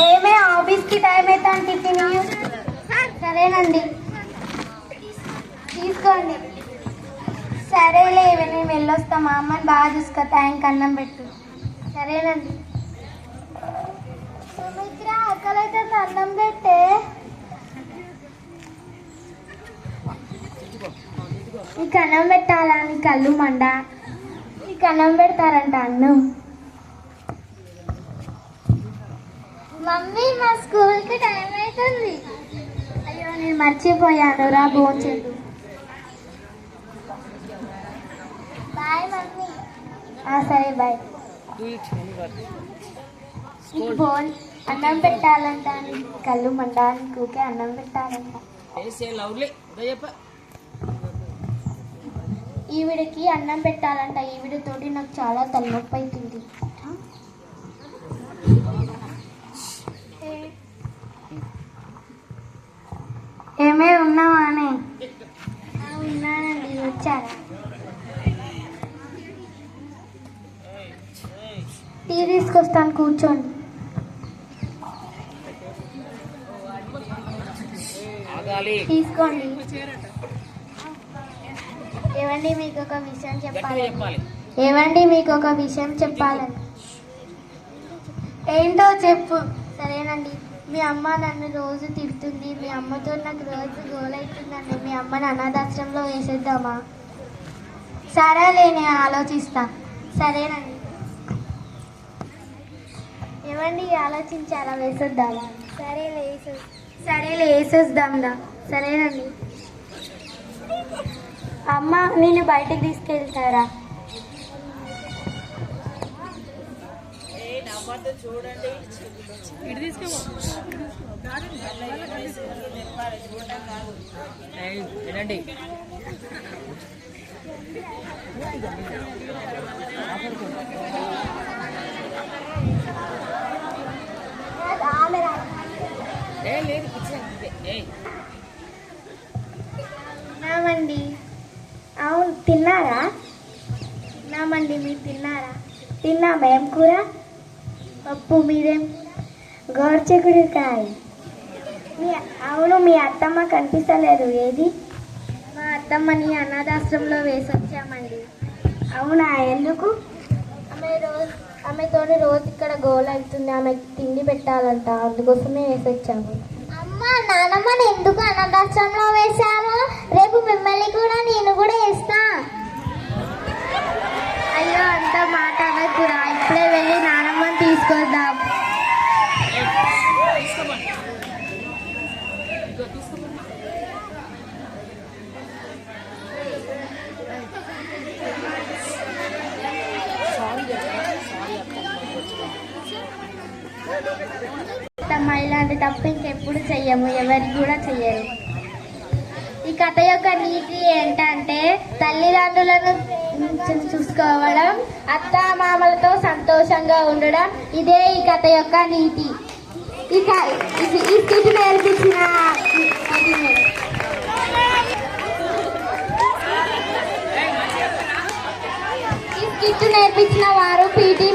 ఏమే ఆఫీస్కి టైం అవుతా టిఫిన్ సరేనండి తీసుకోండి. సరేలే నేను వెళ్ళొస్తా. మా అమ్మని బాగా చూసుకో. థ్యాంక్ అన్నం పెట్టు. సరేనండి. సుమిత్ర అక్కలైతే అన్నం పెట్టే. నీకు అన్నం పెట్టాలా? నీ కళ్ళు మండ. నీకు అన్నం పెడతారంట అన్నం. మమ్మీ మా స్కూల్కి టైం అవుతుంది. అయ్యో నేను మర్చిపోయాను. రా భోంచేద్దు. Bye mummy. సరే బాయ్. నీకు అన్నం పెట్టాలంట. నీకు కళ్ళు మంట. నీకు అన్నం పెట్టాలంట. ఈవిడికి అన్నం పెట్టాలంట. ఈవిడతోటి నాకు చాలా తలనొప్పి అవుతుంది. ఏమే ఉన్నావా అని? ఉన్నానండి. వచ్చారా? టీ తీసుకొస్తాను, కూర్చోండి. తీసుకోండి. ఏవండి మీకు ఒక విషయం చెప్పాలి. ఏవండి మీకు ఒక విషయం చెప్పాలని. ఏంటో చెప్పు. సరేనండి. మీ అమ్మ నన్ను రోజు తిడుతుంది. మీ అమ్మతో నాకు రోజు గోల్ అవుతుందండి. మీ అమ్మని అనాథాశ్రమంలో వేసేద్దామా? సరేలే నేను ఆలోచిస్తా. సరేనండి. ఏమండి ఆలోచించారా? వేసేద్దామా? సరేలే వేసేద్దాందా. సరేనండి. అమ్మ నేను బయటకు తీసుకెళ్తారా? చూడండి నామండి. అవును తిన్నారా? నామండి. మీరు తిన్నారా? తిన్నామా. ఏం కూర? పప్పు. మీరేం? గోర్చిక్కుడుకాయ. అవును మీ అత్తమ్మ కనిపిస్తలేదు. ఏది? మా అత్తమ్మని అనాథాశ్రమంలో వేసొచ్చామండి. అవునా? ఎందుకు? ఆమెతో రోజు ఇక్కడ గోల్ అవుతుంది. ఆమెకి తిండి పెట్టాలంట. అందుకోసమే వేసొచ్చాము. అమ్మ నానమ్మని ఎందుకు అనాథాశ్రమంలో వేశారు? రేపు మిమ్మల్ని కూడా నేను కూడా వేస్తా. అయ్యో అంత మాట అనకురా. ఇప్పుడే వెళ్ళి నానమ్మని తీసుకొద్దాం. ఇలాంటి తప్పు ఇంకెప్పుడు చెయ్యము. ఎవరికి కూడా చెయ్యరు. ఈ కథ యొక్క నీతి ఏంటంటే తల్లిదండ్రులను చూసుకోవడం, అత్త మామలతో సంతోషంగా ఉండడం. ఇదే ఈ కథ యొక్క నీతి. ఈ స్థితి నేర్పించిన వారు పీటీ